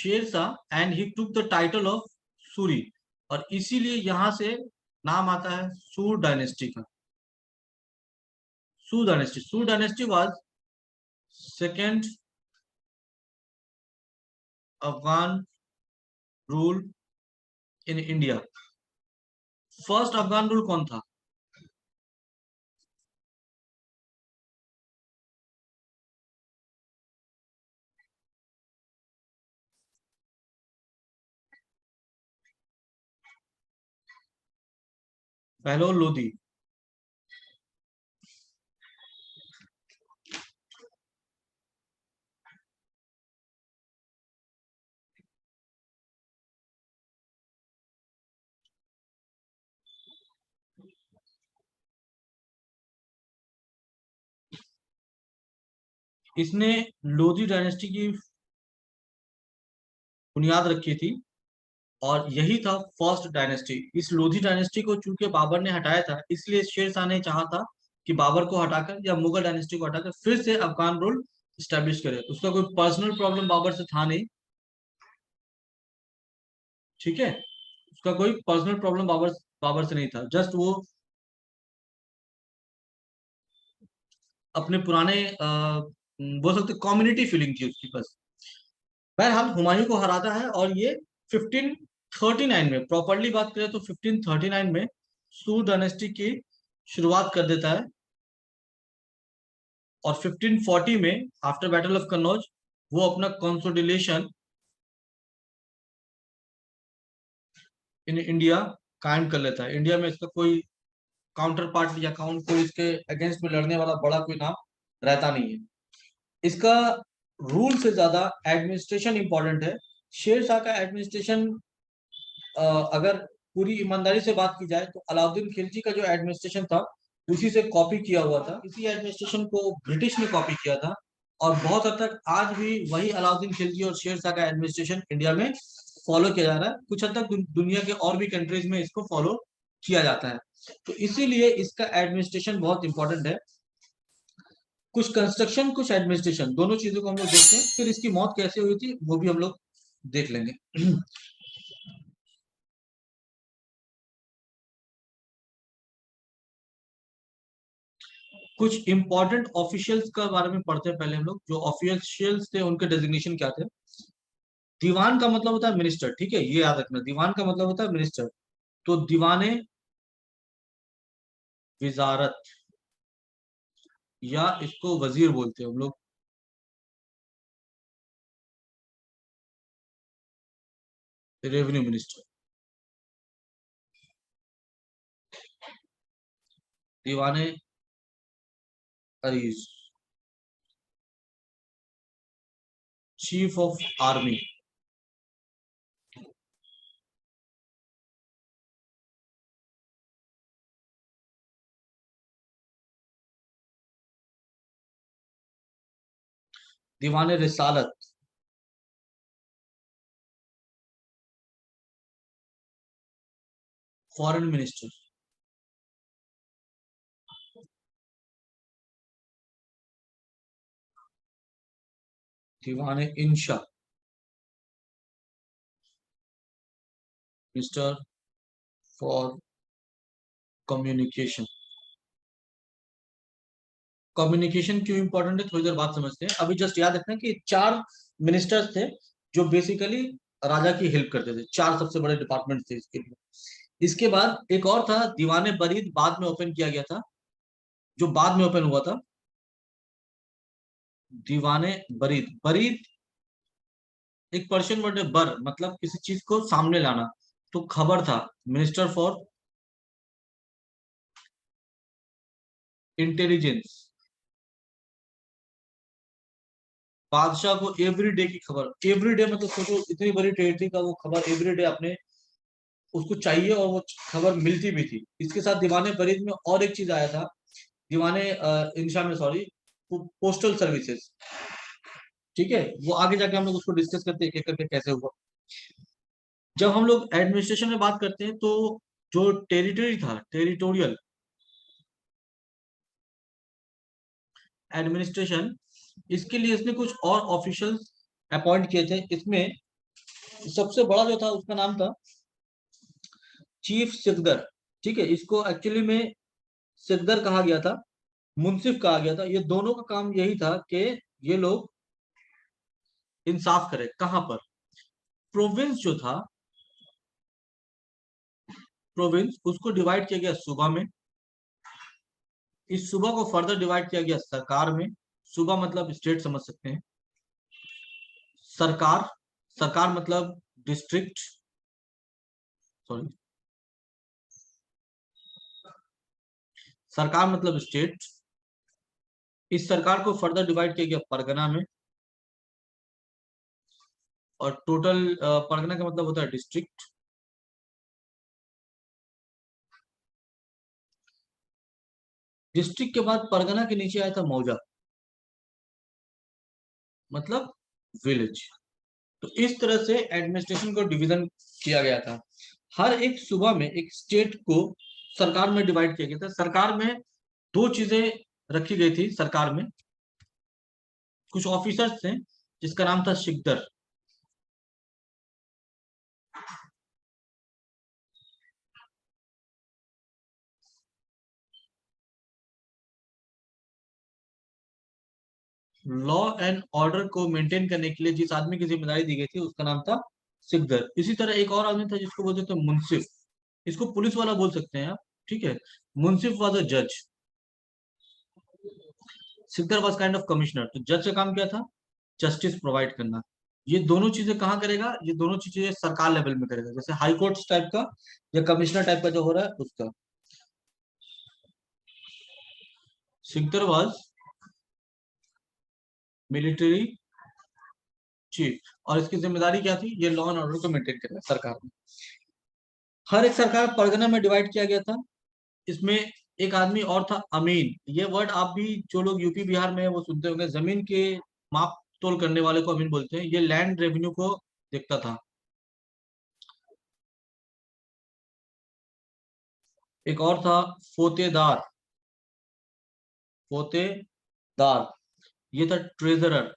Sher Shah and he took the title of Suri, और इसीलिए यहां से नाम आता है सूर डायनेस्टी का। सूर dynasty was second Afghan rule in India. First Afghan rule कौन था? पहलो लोधी। इसने लोधी डायनेस्टी की बुनियाद रखी थी, और यही था फर्स्ट डायनेस्टी। इस लोधी डायनेस्टी को चूंकि बाबर ने हटाया था, इसलिए शेर शाह ने चाहा था कि बाबर को हटाकर या मुगल डायनेस्टी को हटाकर फिर से अफगान रूल स्टैब्लिश करे। उसका कोई पर्सनल प्रॉब्लम बाबर से था नहीं, ठीक है, उसका कोई पर्सनल प्रॉब्लम बाबर बाबर से नहीं था, जस्ट वो अपने पुराने बोल सकते कम्युनिटी फीलिंग थी उसकी बस। बहरहाल हुमायूं को हराता है, और ये 1539 में, प्रॉपरली बात करें तो 1539 में सूर डायनेस्टी की शुरुआत कर देता है। और 1540 में आफ्टर बैटल ऑफ कन्नौज वो अपना कंसोलिडेशन इन इंडिया कायम कर लेता है। इंडिया में इसका कोई काउंटर पार्ट या कोई इसके अगेंस्ट में लड़ने वाला बड़ा कोई नाम रहता नहीं है। इसका रूल से ज्यादा एडमिनिस्ट्रेशन इंपॉर्टेंट है। शेर शाह का एडमिनिस्ट्रेशन, अगर पूरी ईमानदारी से बात की जाए तो अलाउद्दीन खिलजी का जो एडमिनिस्ट्रेशन था उसी से कॉपी किया हुआ था। इसी एडमिनिस्ट्रेशन को ब्रिटिश ने कॉपी किया था, और बहुत हद तक आज भी वही अलाउद्दीन खिलजी और शेर शाह का एडमिनिस्ट्रेशन इंडिया में फॉलो किया जा रहा है। कुछ हद तक दुनिया के और भी कंट्रीज में इसको फॉलो किया जाता है। तो इसीलिए इसका एडमिनिस्ट्रेशन बहुत इंपॉर्टेंट है। कुछ कंस्ट्रक्शन, कुछ एडमिनिस्ट्रेशन, दोनों चीजों को हम लोग देखते हैं। फिर इसकी मौत कैसे हुई थी वो भी हम लोग देख लेंगे। कुछ इंपॉर्टेंट ऑफिशियल्स का बारे में पढ़ते हैं पहले हम लोग। जो ऑफिशियल्स थे उनके डेजिग्नेशन क्या थे? दीवान का मतलब होता है मिनिस्टर, ठीक है, ये याद रखना, दीवान का मतलब होता है मिनिस्टर। तो दीवाने विजारत, या इसको वजीर बोलते हैं हम लोग, रेवेन्यू मिनिस्टर। दीवाने अरीज, चीफ ऑफ आर्मी। दीवाने रिसालत, फॉरेन मिनिस्टर। दीवाने इंशा, मिनिस्टर फॉर कम्युनिकेशन। कम्युनिकेशन क्यों इंपॉर्टेंट है थोड़ी देर बात समझते हैं। अभी जस्ट याद रखना कि चार मिनिस्टर्स थे जो बेसिकली राजा की हेल्प करते थे। चार सबसे बड़े डिपार्टमेंट थे इसके लिए। इसके बाद एक और था दीवाने बरीद, बाद में ओपन किया गया था, जो बाद में ओपन हुआ था। दीवाने बरीद, बरीद एक पर्शियन वर्ड है, बर मतलब किसी चीज को सामने लाना, तो खबर था मिनिस्टर फॉर इंटेलिजेंस। बादशाह को एवरी डे की खबर, एवरी डे मतलब सोचो इतनी बड़ी टेरिटरी का वो खबर एवरी डे अपने उसको चाहिए, और वो खबर मिलती भी थी। इसके साथ दीवाने फरीद में और एक चीज आया था, दीवाने इंशा में, सॉरी, पोस्टल सर्विसेज, ठीक है, वो आगे जाके हम लोग उसको डिस्कस करते हैं एक एक करके कैसे हुआ। जब हम लोग एडमिनिस्ट्रेशन में बात करते हैं तो जो टेरिटरी था, टेरिटोरियल एडमिनिस्ट्रेशन, इसके लिए इसने कुछ और ऑफिशियल्स अपॉइंट किए थे। इसमें सबसे बड़ा जो था उसका नाम था चीफ सिकदर। ठीक है, इसको एक्चुअली में सिकदर कहा गया था, मुंसिफ कहा गया था। ये दोनों का काम यही था कि ये लोग इंसाफ करें। कहां पर? प्रोविंस जो था, प्रोविंस उसको डिवाइड किया गया सूबा में। इस सूबा को फर्दर डिवाइड किया गया सरकार में। सूबा मतलब स्टेट समझ सकते हैं। सरकार, सरकार मतलब डिस्ट्रिक्ट, सॉरी, सरकार मतलब स्टेट। इस सरकार को फर्दर डिवाइड किया गया परगना में। और टोटल परगना का मतलब होता है डिस्ट्रिक्ट। डिस्ट्रिक्ट के बाद परगना के नीचे आया था मौजा, मतलब विलेज। तो इस तरह से एडमिनिस्ट्रेशन को डिवीजन किया गया था। हर एक सूबा में एक स्टेट को सरकार में डिवाइड किया गया था। सरकार में दो चीजें रखी गई थी। सरकार में कुछ ऑफिसर्स थे जिसका नाम था सिकदर। लॉ एंड ऑर्डर को मेंटेन करने के लिए जिस आदमी की जिम्मेदारी दी गई थी उसका नाम था सिकदर। इसी तरह एक और आदमी था जिसको बोलते थे मुंसिफ। इसको पुलिस वाला बोल सकते हैं आप। ठीक है, मुंसिफ वॉज अ जज, Sikdar was kind of commissioner. तो जज का काम क्या था? जस्टिस प्रोवाइड करना। ये दोनों चीजें कहाँ करेगा? ये दोनों चीजें सरकार लेवल में करेगा, जैसे हाई कोर्ट टाइप का या कमिश्नर टाइप का जो हो रहा है उसका। सिकदर वॉज मिलिट्री चीफ, और इसकी जिम्मेदारी क्या थी? ये लॉ एंड ऑर्डर को मेंटेन करना सरकार में। हर एक सरकार परगना में डिवाइड किया गया था। इसमें एक आदमी और था, अमीन। ये वर्ड आप भी जो लोग यूपी बिहार में है वो सुनते होंगे। जमीन के माप तोल करने वाले को अमीन बोलते हैं। ये लैंड रेवेन्यू को देखता था। एक और था फोतेदार, फोतेदार, ये था ट्रेजरर।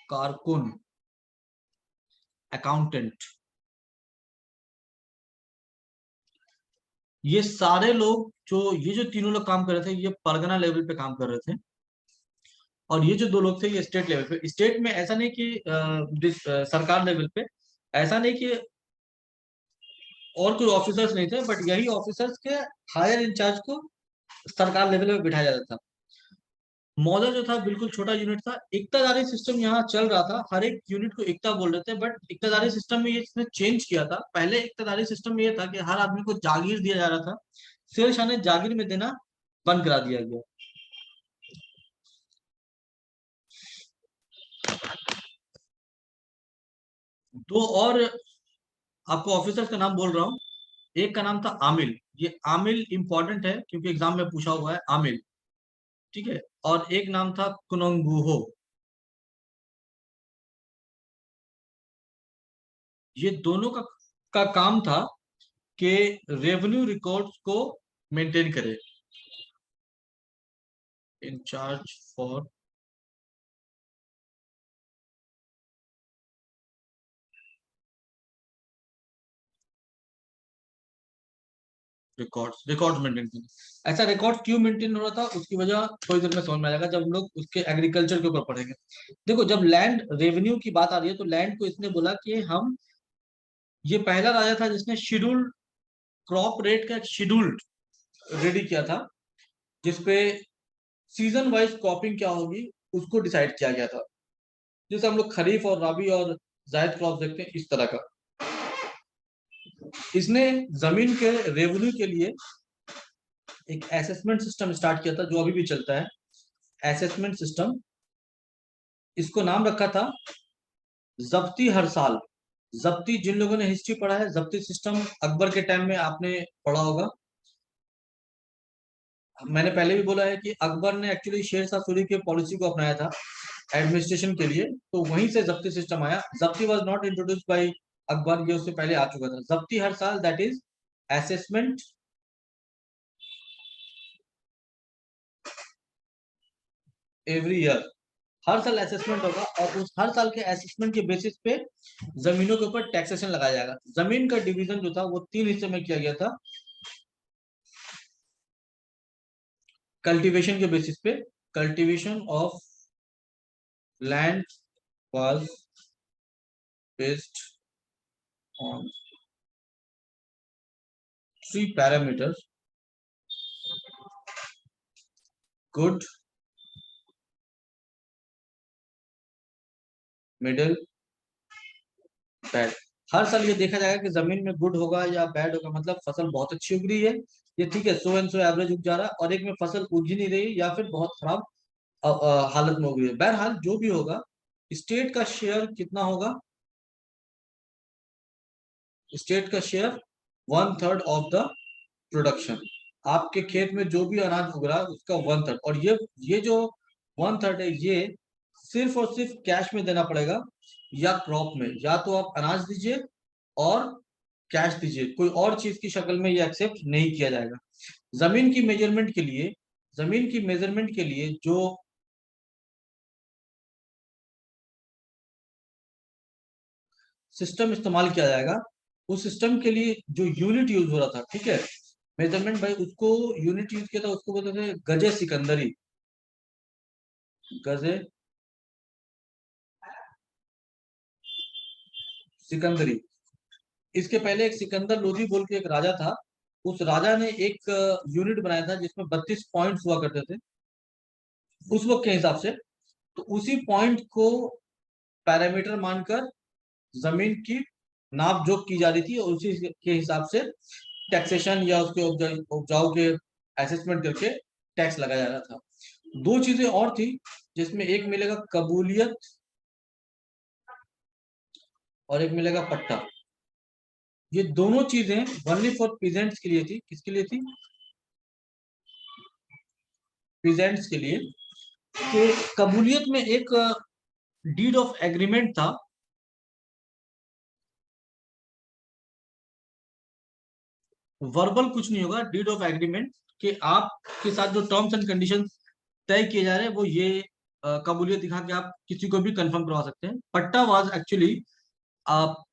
कारकुन, अकाउंटेंट। ये सारे लोग जो, ये जो तीनों लोग काम कर रहे थे, ये परगना लेवल पे काम कर रहे थे। और ये जो दो लोग थे ये स्टेट लेवल पे। स्टेट में ऐसा नहीं कि सरकार लेवल पे ऐसा नहीं कि और कोई ऑफिसर्स नहीं थे, बट यही ऑफिसर्स के हायर इंचार्ज को सरकार लेवल पे बिठाया जाता था। मौजा जो था बिल्कुल छोटा यूनिट था। इक्तादारी सिस्टम यहाँ चल रहा था, हर एक यूनिट को इक्ता बोल रहे थे। बट इक्तादारी सिस्टम में ये इसने चेंज किया था। पहले इक्तादारी सिस्टम में ये था कि हर आदमी को जागीर दिया जा रहा था। शेर शाह ने जागीर में देना बंद करा दिया गया। दो और आपको ऑफिसर्स का नाम बोल रहा हूँ। एक का नाम था आमिल। ये आमिल इंपॉर्टेंट है क्योंकि एग्जाम में पूछा हुआ है आमिल। ठीक है, और एक नाम था कुनंगुहो। ये दोनों का काम था कि रेवेन्यू रिकॉर्ड्स को मेंटेन करे। In-charge for records, record maintain करना। ऐसा रिकॉर्ड क्यों मेंटेन हो रहा था उसकी वजह थोड़ी देर में समझ में आ जाएगा जब हम लोग उसके एग्रीकल्चर के ऊपर पढ़ेंगे। देखो, जब लैंड रेवेन्यू की बात आ रही है तो लैंड को इसने बोला कि हम, ये पहला राजा था जिसने शेड्यूल्ड क्रॉप रेट का एक शेड्यूल्ड रेडी किया था, जिसपे सीजन वाइज क्रॉपिंग क्या होगी उसको डिसाइड किया गया था। जैसे हम लोग खरीफ और रबी और जायद क्रॉप देखते हैं, इस तरह का। इसने जमीन के रेवेन्यू के लिए एक असेसमेंट सिस्टम स्टार्ट किया था जो अभी भी चलता है, असेसमेंट सिस्टम। इसको नाम रखा था जब्ती हर साल। जब्ती, जिन लोगों ने हिस्ट्री पढ़ा है, जब्ती सिस्टम अकबर के टाइम में आपने पढ़ा होगा। मैंने पहले भी बोला है कि अकबर ने एक्चुअली शेर शाह सूरी के पॉलिसी को अपनाया था एडमिनिस्ट्रेशन के लिए, तो वहीं से जब्ती सिस्टम आया। जब्ती was not introduced by Akbar, ये उससे पहले आ चुका था। जब्ती हर साल, that is assessment every year, हर साल असेसमेंट होगा और उस हर साल के असेसमेंट के बेसिस पे जमीनों के ऊपर टैक्सेशन लगाया जाएगा। जमीन का डिवीजन जो था वो 3 हिस्से में किया गया था। कल्टीवेशन के बेसिस पे, cultivation of land was based on 3 parameters: good, middle, bad. हर साल ये देखा जाएगा कि जमीन में गुड होगा या बैड होगा, मतलब फसल बहुत अच्छी उग रही है, ये ठीक है, सो एंड सो एवरेज उग जा रहा है, और एक में फसल उग ही नहीं रही या फिर बहुत खराब हालत में उग रही है। बहरहाल जो भी होगा, स्टेट का शेयर कितना होगा? स्टेट का शेयर 1/3 ऑफ द प्रोडक्शन। आपके खेत में जो भी अनाज उग रहा है उसका 1/3, और ये जो 1/3 है, ये सिर्फ और सिर्फ कैश में देना पड़ेगा या क्रॉप में। या तो आप अनाज दीजिए और कैश दीजिए, कोई और चीज की शक्ल में ये एक्सेप्ट नहीं किया जाएगा। जमीन की मेजरमेंट के लिए, जमीन की मेजरमेंट के लिए जो सिस्टम इस्तेमाल किया जाएगा, उस सिस्टम के लिए जो यूनिट यूज हो रहा था, ठीक है, मेजरमेंट भाई, उसको यूनिट यूज किया था, उसको बोलते थे गजे सिकंदरी। गजे सिकंदरी। इसके पहले एक सिकंदर लोधी बोल के एक राजा था, उस राजा ने एक यूनिट बनाया था जिसमें 32 पॉइंट्स हुआ करते थे उस वक्त के हिसाब से। तो उसी पॉइंट को पैरामीटर मानकर जमीन की नाप जोख की जा रही थी, और उसी के हिसाब से टैक्सेशन या उसके उपजाऊ के असेसमेंट करके टैक्स लगाया जा रहा था। दो चीजें और थी जिसमें एक मिलेगा कबूलियत और एक मिलेगा पट्टा। ये दोनों चीजें ओनली फॉर पीजेंट्स के लिए थी। किसके लिए थी? पीजेंट्स के लिए। कि कबूलियत में एक डीड ऑफ एग्रीमेंट था, वर्बल कुछ नहीं होगा, डीड ऑफ एग्रीमेंट, कि आपके साथ जो टर्म्स एंड कंडीशन तय किए जा रहे हैं वो ये कबूलियत दिखा के आप किसी को भी कंफर्म करवा सकते हैं। पट्टा वाज एक्चुअली, आप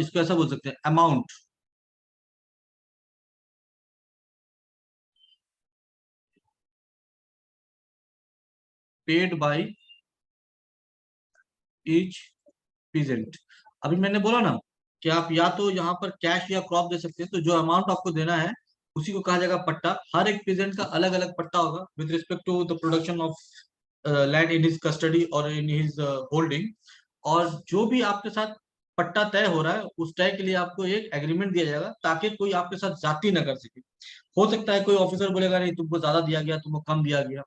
इसको ऐसा बोल सकते हैं, amount paid by each peasant. अभी मैंने बोला ना कि आप या तो यहाँ पर कैश या क्रॉप दे सकते हैं, तो जो अमाउंट आपको देना है उसी को कहा जाएगा पट्टा। हर एक पीजेंट का अलग अलग पट्टा होगा with respect to the production of land in his custody और इन हिज होल्डिंग। और जो भी आपके साथ पट्टा तय हो रहा है, उस तय के लिए आपको एक एग्रीमेंट दिया जाएगा ताकि कोई आपके साथ जाति न कर सके। हो सकता है कोई ऑफिसर बोलेगा नहीं तुमको ज्यादा दिया गया, तुमको कम दिया गया,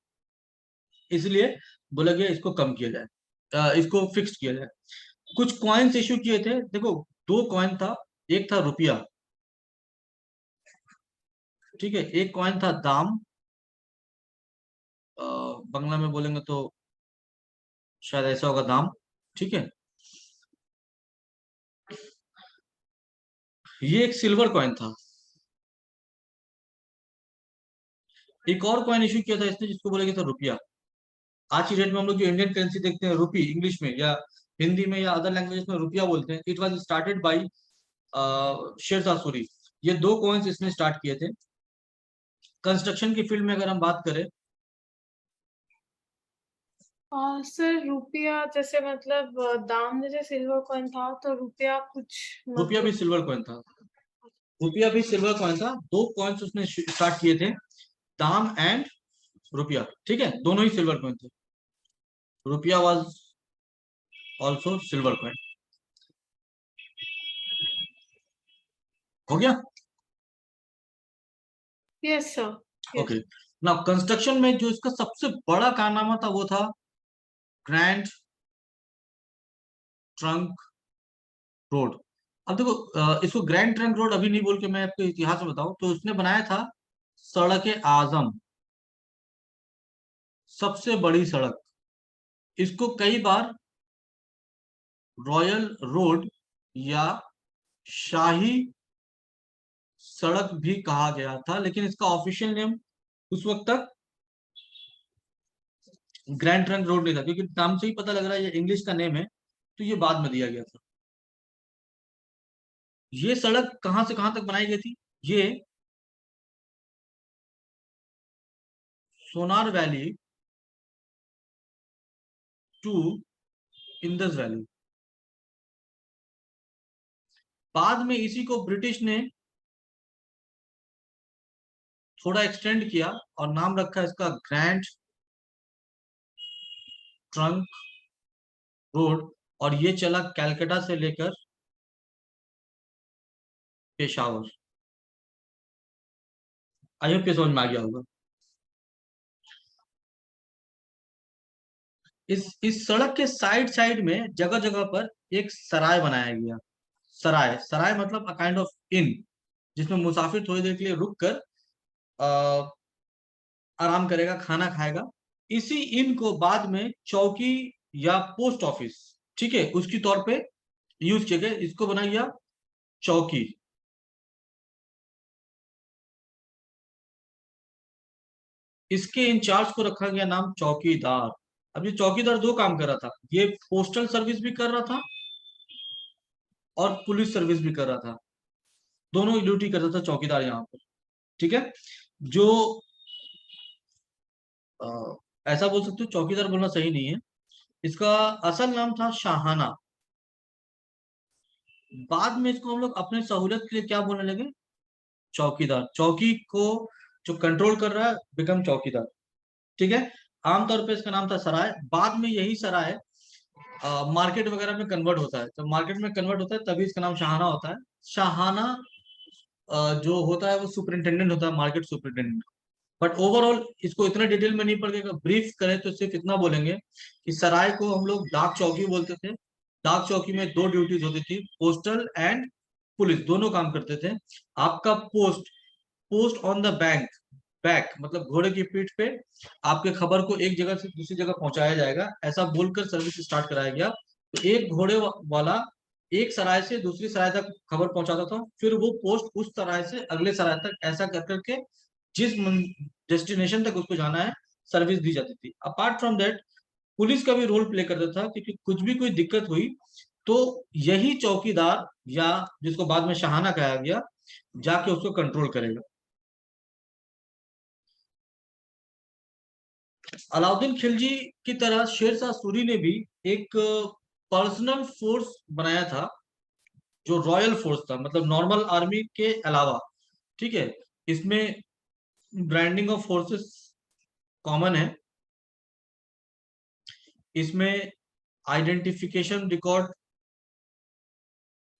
इसलिए बोला गया इसको कम किया जाए, इसको फिक्स किया जाए। कुछ कॉइन्स इशू किए थे, देखो, दो कॉइन था। एक था रुपया, ठीक है, एक कॉइन था दाम, बंगला में बोलेंगे तो शायद ऐसा होगा, दाम, ठीक है। ये एक सिल्वर कॉइन था। एक और कॉइन इशू किया था इसने जिसको बोला गया था रुपया। आज की डेट में हम लोग जो इंडियन करेंसी देखते हैं रुपी, इंग्लिश में या हिंदी में या अदर लैंग्वेजेस में रुपया बोलते हैं, it was started by Shershah Suri. ये दो कॉइन्स इसने स्टार्ट किए थे। कंस्ट्रक्शन की फील्ड में अगर हम बात करें, सर रुपया जैसे मतलब दाम जैसे सिल्वर कॉइन था तो रुपया कुछ रुपया भी मतलब। सिल्वर कॉइन था। रुपया भी सिल्वर कॉइन था। दो कॉइन्स उसने स्टार्ट किए थे, दाम एंड रुपया, ठीक है, दोनों ही सिल्वर कॉइन थे। रुपया वाज ऑल्सो सिल्वर कॉइन। हो गया? Yes sir. ओके। यस। ना कंस्ट्रक्शन में जो इसका सबसे बड़ा कारनामा था वो था ग्रैंड ट्रंक रोड। अब देखो, इसको ग्रैंड ट्रंक रोड अभी नहीं बोल के मैं आपको इतिहास बताऊं तो उसने बनाया था सड़क आजम, सबसे बड़ी सड़क। इसको कई बार रॉयल रोड या शाही सड़क भी कहा गया था, लेकिन इसका ऑफिशियल नेम उस वक्त तक ग्रैंड ट्रंक रोड नहीं था, क्योंकि नाम से ही पता लग रहा है ये इंग्लिश का नेम है, तो ये बाद में दिया गया था। ये सड़क कहां से कहां तक बनाई गई थी? ये सोनार वैली टू इंदस वैली। बाद में इसी को ब्रिटिश ने थोड़ा एक्सटेंड किया और नाम रखा इसका ग्रैंड ट्रंक रोड, और ये चला कैलकाटा से लेकर पेशावर। आई होप ये समझ में आ गया होगा। इस सड़क के साइड साइड में जगह जगह पर एक सराय बनाया गया। सराय, सराय मतलब अ काइंड ऑफ इन, जिसमें मुसाफिर थोड़ी देर के लिए रुक कर आराम करेगा, खाना खाएगा। इसी इन को बाद में चौकी या पोस्ट ऑफिस, ठीक है, उसकी तौर पे यूज किया गया। इसको बना गया चौकी। इसके इंचार्ज को रखा गया नाम चौकीदार। अब ये चौकीदार दो काम कर रहा था, ये पोस्टल सर्विस भी कर रहा था और पुलिस सर्विस भी कर रहा था, दोनों की ड्यूटी करता था चौकीदार यहाँ पर, ठीक है। जो ऐसा बोल सकते हो, चौकीदार बोलना सही नहीं है, इसका असल नाम था शाहाना। बाद में इसको हम लोग अपने सहूलियत के लिए क्या बोलने लगे? चौकीदार। चौकी को जो कंट्रोल कर रहा है बिकम चौकीदार, ठीक है। आमतौर पे इसका नाम था सराय। बाद में यही सराय मार्केट वगैरह में कन्वर्ट होता है, तो मार्केट में कन्वर्ट होता है तभी इसका नाम शाहाना होता है। शाहाना जो होता है वो सुपरिंटेंडेंट होता है, मार्केट सुपरिंटेंडेंट। बट ओवरऑल इसको इतना डिटेल में नहीं पढ़ेगा, ब्रीफ करें तो सिर्फ इतना बोलेंगे कि सराय को हम लोग डाक चौकी बोलते थे। डाक चौकी में दो ड्यूटीज होती थी, पोस्टल एंड पुलिस, दोनों काम करते थे। आपका post, post on the bank, back मतलब घोड़े की पीठ पे आपके खबर को एक जगह से दूसरी जगह पहुंचाया जाएगा, ऐसा बोलकर सर्विस स्टार्ट कराया गया। तो एक घोड़े वाला एक सराय से दूसरी सराय तक खबर पहुंचाता था, फिर वो पोस्ट उस सराय से अगले सराय तक, ऐसा कर करके जिस डेस्टिनेशन तक उसको जाना है सर्विस दी जाती थी। अपार्ट फ्रॉम दैट पुलिस का भी रोल प्ले करता था, क्योंकि कुछ भी कोई दिक्कत हुई तो यही चौकीदार, या जिसको बाद में शाहाना कहा गया, जाके उसको कंट्रोल करेगा। अलाउद्दीन खिलजी की तरह शेरशाह सूरी ने भी एक पर्सनल फोर्स बनाया था, जो रॉयल फोर्स था, मतलब नॉर्मल आर्मी के अलावा, ठीक है। इसमें ब्रांडिंग ऑफ फोर्सेस कॉमन है, इसमें आइडेंटिफिकेशन रिकॉर्ड,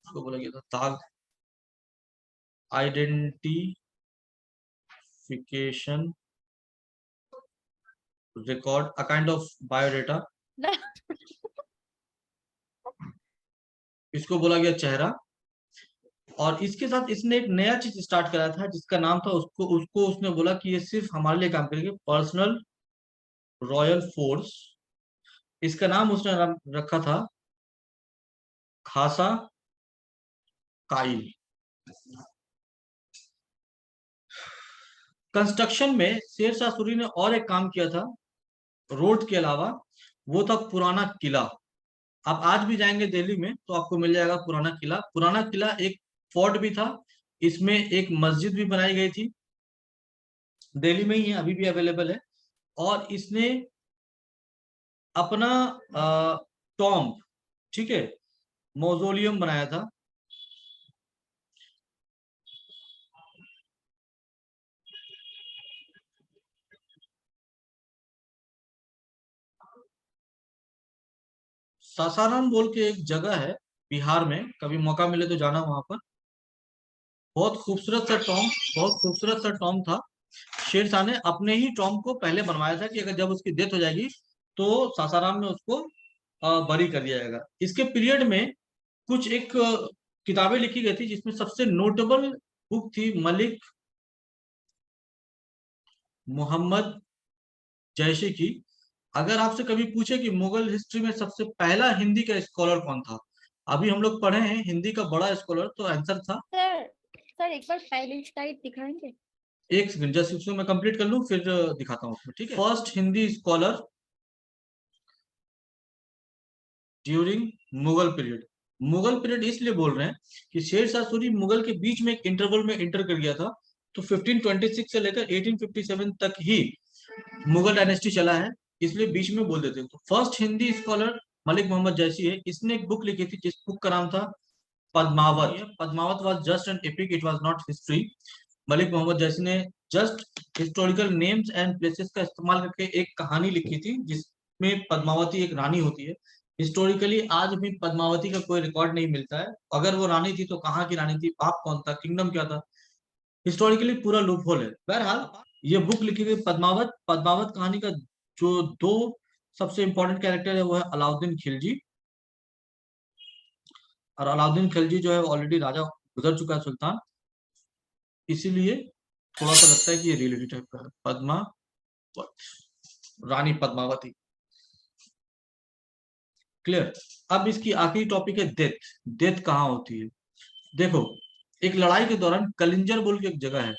उसको बोला गया था ताग, identification record, a kind of biodata, इसको बोला गया चेहरा। और इसके साथ इसने एक नया चीज स्टार्ट कराया था जिसका नाम था, उसको उसको उसने बोला कि ये सिर्फ हमारे लिए काम करेगी, पर्सनल रॉयल फोर्स। इसका नाम उसने रखा था खासा काइल। कंस्ट्रक्शन में शेरशाह सूरी ने और एक काम किया था रोड के अलावा, वो था पुराना किला। आप आज भी जाएंगे दिल्ली में तो आपको मिल जाएगा पुराना किला। पुराना किला एक फोर्ट भी था, इसमें एक मस्जिद भी बनाई गई थी, दिल्ली में ही है, अभी भी अवेलेबल है। और इसने अपना टॉम्ब, ठीक है, मौजोलियम बनाया था। सासाराम बोल के एक जगह है बिहार में, कभी मौका मिले तो जाना वहां पर। बहुत खूबसूरत सा टॉम्ब, बहुत खूबसूरत सा टॉम्ब था। शेरशाह ने अपने ही टॉम्ब को पहले बनवाया था कि अगर जब उसकी डेथ हो जाएगी तो सासाराम में उसको बरी कर दिया जाएगा। इसके पीरियड में कुछ एक किताबें लिखी गई थी, जिसमें सबसे नोटेबल बुक थी मलिक मोहम्मद जैशी की। अगर आपसे कभी पूछे कि मुगल हिस्ट्री में सबसे पहला हिंदी का स्कॉलर कौन था, अभी हम लोग पढ़े हैं हिंदी का बड़ा स्कॉलर, तो आंसर था, सर सर एक बार पैलेस्टाइन दिखाएंगे? एक सेकंड जस्ट उसको मैं कंप्लीट कर लूं फिर दिखाता हूँ उसमें, ठीक है। First Hindi scholar during Mughal period. Mughal period इसलिए बोल रहे हैं कि शेर शाह सूरी मुगल के बीच में एक इंटरवल में एंटर कर गया था, तो 1526 से लेकर 1857 तक ही मुगल डायनेस्टी चला है, इसलिए बीच में बोल देते हैं। तो फर्स्ट हिंदी स्कॉलर मलिक मोहम्मद जैसी है, इसने एक बुक लिखी थी जिस बुक का नाम था Padmavat. Padmavat was just an epic, it was not history. Malik Mohammad Jayasi ने just historical names and places का इस्तेमाल करके एक कहानी लिखी थी जिसमें पद्मावती एक रानी होती है। हिस्टोरिकली आज भी पद्मावती का कोई रिकॉर्ड नहीं मिलता है, अगर वो रानी थी तो कहाँ की रानी थी, बाप कौन था, किंगडम क्या था, हिस्टोरिकली पूरा लूप होल है। बहरहाल ये बुक लिखी गई पद्मावत। पद्मावत कहानी का जो दो सबसे इंपॉर्टेंट कैरेक्टर है वो है अलाउद्दीन खिलजी, और अलाउद्दीन खिलजी जो है ऑलरेडी राजा गुजर चुका है, सुल्तान, इसीलिए थोड़ा सा लगता है कि ये रियलिटी टाइप का है। पद्मावत, रानी पद्मावती, क्लियर। अब इसकी आखिरी टॉपिक है डेथ। डेथ कहाँ होती है? देखो, एक लड़ाई के दौरान कलिंजर बोल के एक जगह है,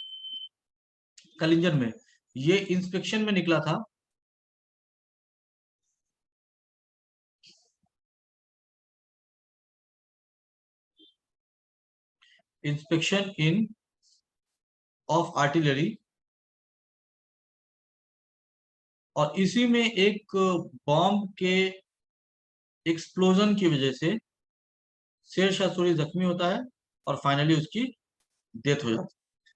कलिंजर में ये इंस्पेक्शन में निकला था। इंस्पेक्शन इन ऑफ आर्टिलरी, और इसी में एक बॉम्ब के एक्सप्लोजन की वजह से शेर शाह सूरी जख्मी होता है और फाइनली उसकी डेथ हो जाती है।